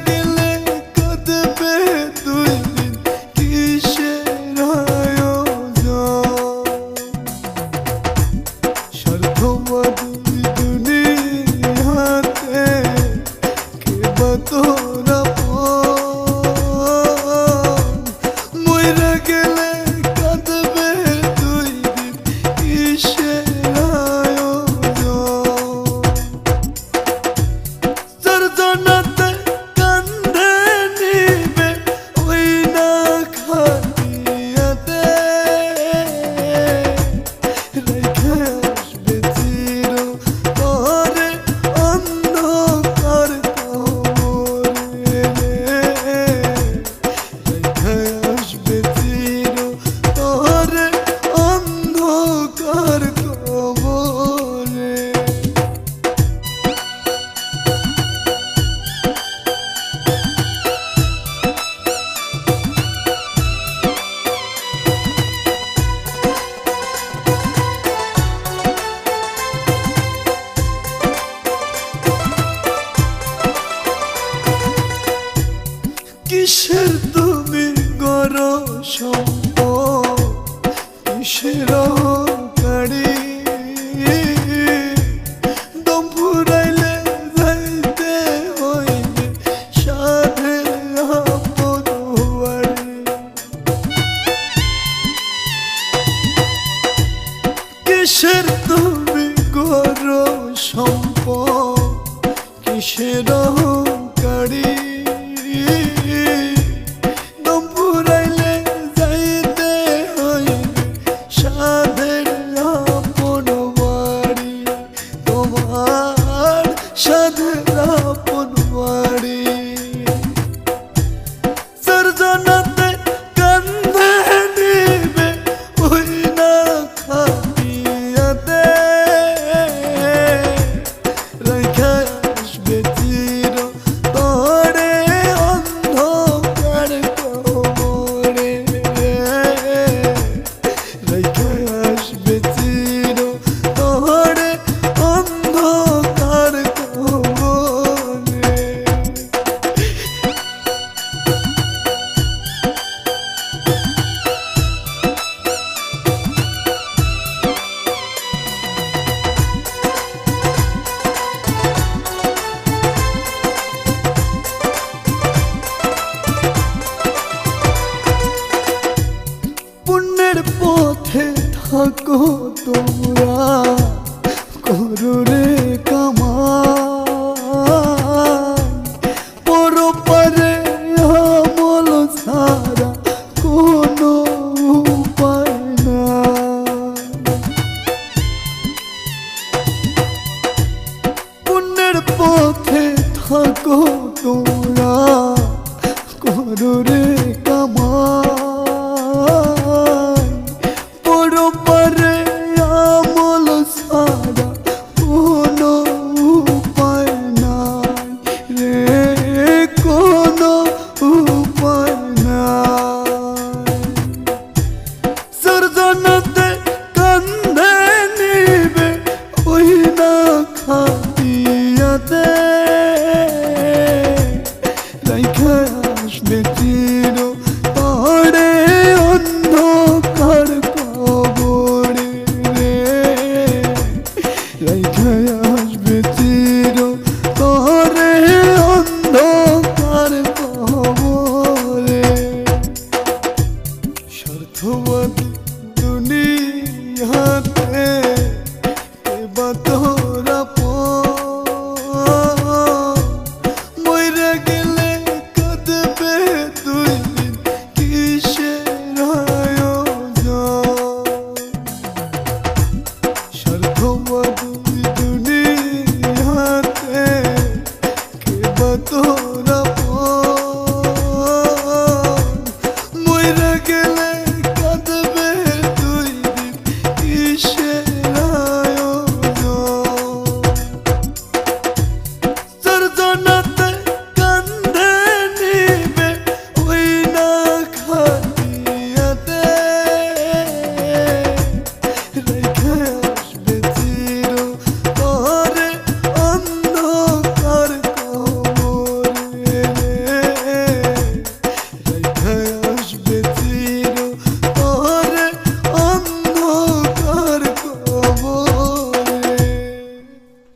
গেলে কাঁদবে দুই দিন কিসের আয়োজন স্বার্থবাদী দুনিয়াতে কে বা তোর আপন মইরা গেলে কাঁদবে দুই দিন কিসের কিসের তুমি গর সম্পদ কিসের গাড়ি দম ফুরাইলে যাইতে হইবে সাধের আপন বাড়ি কিসের তুমি গর সম্পদ কিসের গাড়ি দম ফুরাইলে যাইতে হইবে সাধের আপন বাড়ি তোমার সাধের আপন বাড়ি সর্জনাতে কান্দে নিবে ওই না খাইয়াতে রেখা আসবে চির তোরে অন্ধকার কোমরে রেখা আসবে চির তোরে অন্ধকার কোমরে পুণ্যের পথে থাকো তোমরা করো রে কামাই পরপারে আমল ছাড়া কোনো উপায় নাই পুণ্যের পথে থাকো তোমরা করো রে